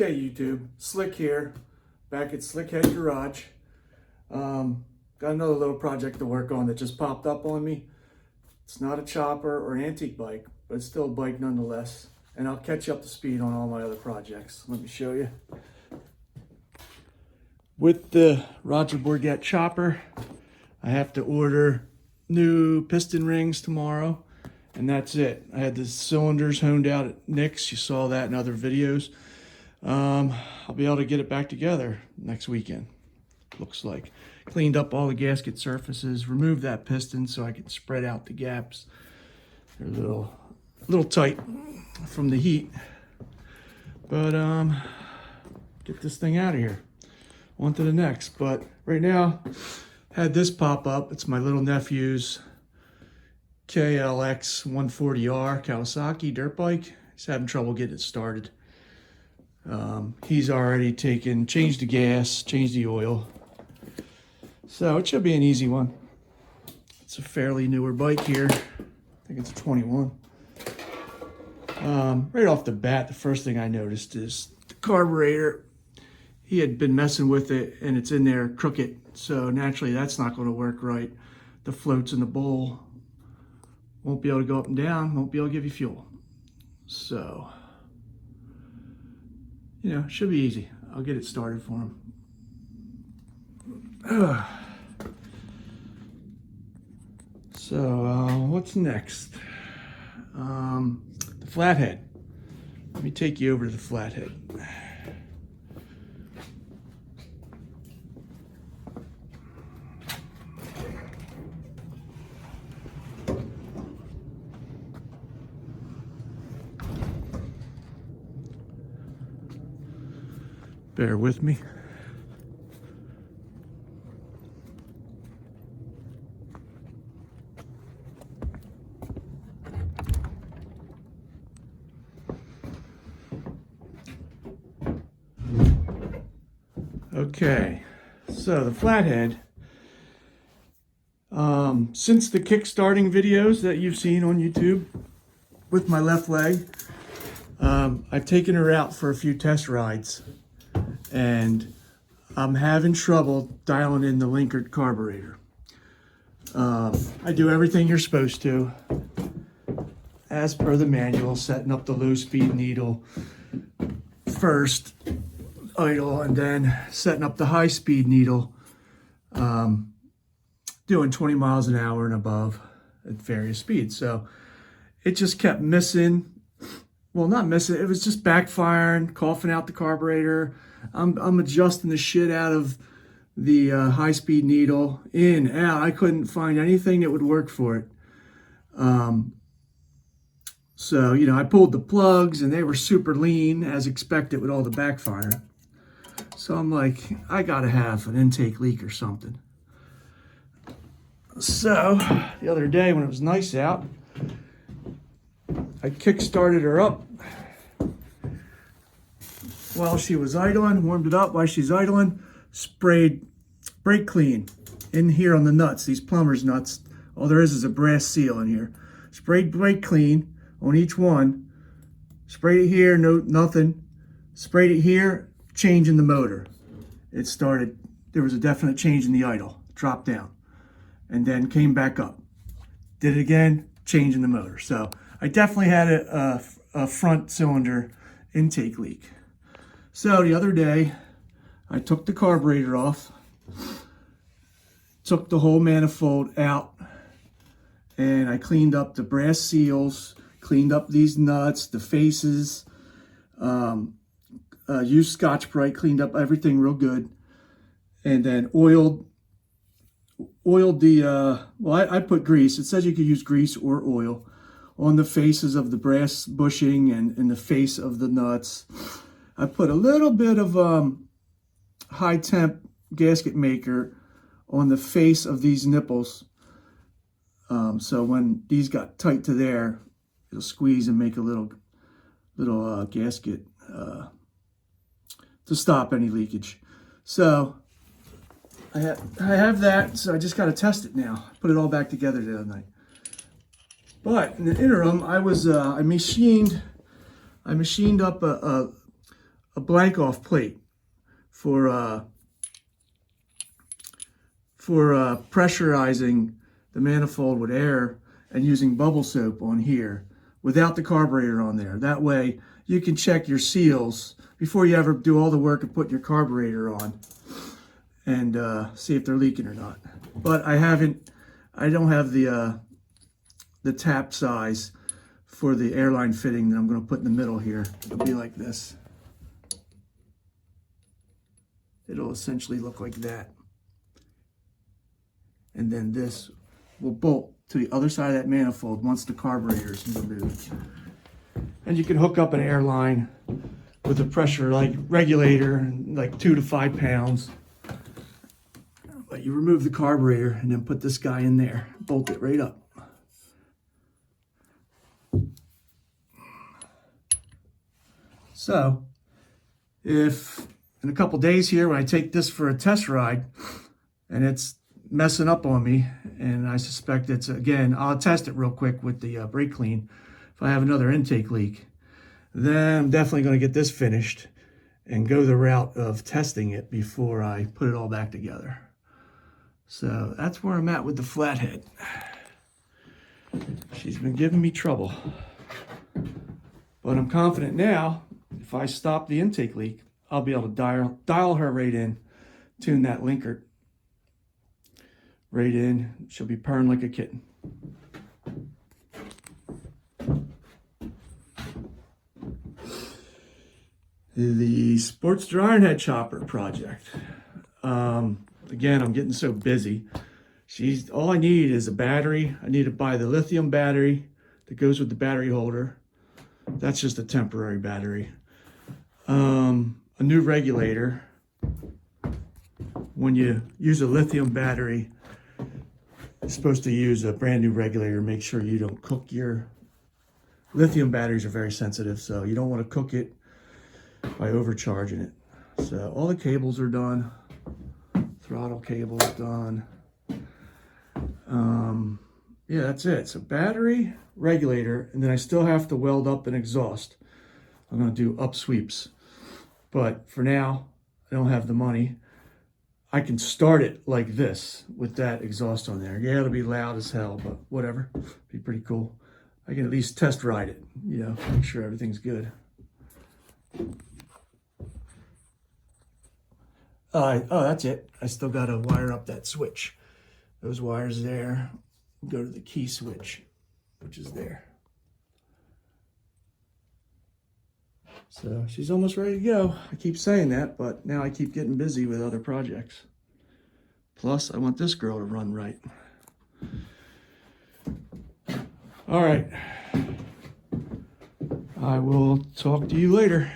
Okay, YouTube, Slick here, back at Slickhead Garage. Got another little project to work on that just popped up on me. It's not a chopper or an antique bike, but it's still a bike nonetheless. And I'll catch you up to speed on all my other projects. Let me show you. With the Roger Borget chopper, I have to order new piston rings tomorrow, and that's it. I had the cylinders honed out at Nick's. You saw that in other videos. I'll be able to get it back together next weekend, looks like. Cleaned up all the gasket surfaces, removed that piston so I can spread out the gaps. They're a little tight from the heat. But get this thing out of here. On to the next. But right now, had this pop up. It's my little nephew's KLX 140R Kawasaki dirt bike. He's having trouble getting it started. He's already changed the gas, changed the oil. So it should be an easy one. It's a fairly newer bike here. I think it's a 21. Right off the bat, the first thing I noticed is the carburetor. He had been messing with it and it's in there crooked. So naturally that's not going to work right. The floats in the bowl won't be able to go up and down, won't be able to give you fuel. So, you know, should be easy. I'll get it started for him. So, what's next? The Flathead. Let me take you over to the Flathead. Bear with me. Okay, so the Flathead, since the kickstarting videos that you've seen on YouTube with my left leg, I've taken her out for a few test rides. And I'm having trouble dialing in the linkered carburetor. I do everything you're supposed to, as per the manual, setting up the low speed needle first, idle, and then setting up the high speed needle, doing 20 miles an hour and above at various speeds. So it just kept missing. Well, not missing, it was just backfiring, coughing out the carburetor. I'm adjusting the shit out of the high-speed needle, in, out. I couldn't find anything that would work for it. So, you know, I pulled the plugs and they were super lean as expected with all the backfiring. So I'm like, I gotta have an intake leak or something. So the other day when it was nice out, I kick-started her up while she was idling, warmed it up while she's idling, sprayed brake clean in here on the nuts, these plumber's nuts. All there is a brass seal in here. Sprayed brake clean on each one. Sprayed it here, nothing. Sprayed it here, change in the motor. It started, there was a definite change in the idle, dropped down, and then came back up. Did it again, change in the motor. So I definitely had a front cylinder intake leak. So the other day, I took the carburetor off, took the whole manifold out, and I cleaned up the brass seals, cleaned up these nuts, the faces, used Scotch-Brite, cleaned up everything real good, and then oiled the, well, I put grease. It says you could use grease or oil on the faces of the brass bushing and the face of the nuts. I put a little bit of high temp gasket maker on the face of these nipples. So when these got tight to there, it'll squeeze and make a little gasket to stop any leakage. So I have that, so I just got to test it now. Put it all back together the other night. But in the interim, I machined up a a blank off plate for pressurizing the manifold with air and using bubble soap on here without the carburetor on there. That way you can check your seals before you ever do all the work of putting your carburetor on and see if they're leaking or not. But I don't have the tap size for the airline fitting that I'm going to put in the middle here. It'll be like this. It'll essentially look like that. And then this will bolt to the other side of that manifold once the carburetor is removed. And you can hook up an airline with a pressure like regulator, like 2 to 5 pounds. But you remove the carburetor and then put this guy in there, bolt it right up. So, if in a couple days here when I take this for a test ride and it's messing up on me, and I suspect it's, again, I'll test it real quick with the brake clean. If I have another intake leak, then I'm definitely going to get this finished and go the route of testing it before I put it all back together. So that's where I'm at with the Flathead. She's been giving me trouble, but I'm confident now if I stop the intake leak, I'll be able to dial her right in, tune that linker right in. She'll be purring like a kitten. The sports dryer and head chopper project. Again, I'm getting so busy. All I need is a battery. I need to buy the lithium battery that goes with the battery holder. That's just a temporary battery. A new regulator. When you use a lithium battery, you're supposed to use a brand new regulator. Make sure you don't cook your lithium batteries are very sensitive, so you don't want to cook it by overcharging it. So all the cables are done. Throttle cable's done. Yeah, that's it. So battery, regulator, and then I still have to weld up an exhaust. I'm going to do up sweeps. But for now, I don't have the money. I can start it like this with that exhaust on there. Yeah, it'll be loud as hell, but whatever. Be pretty cool. I can at least test ride it, you know, make sure everything's good. Oh, that's it. I still got to wire up that switch. Those wires there go to the key switch, which is there. So she's almost ready to go. I keep saying that, but now I keep getting busy with other projects. Plus, I want this girl to run right. All right. I will talk to you later.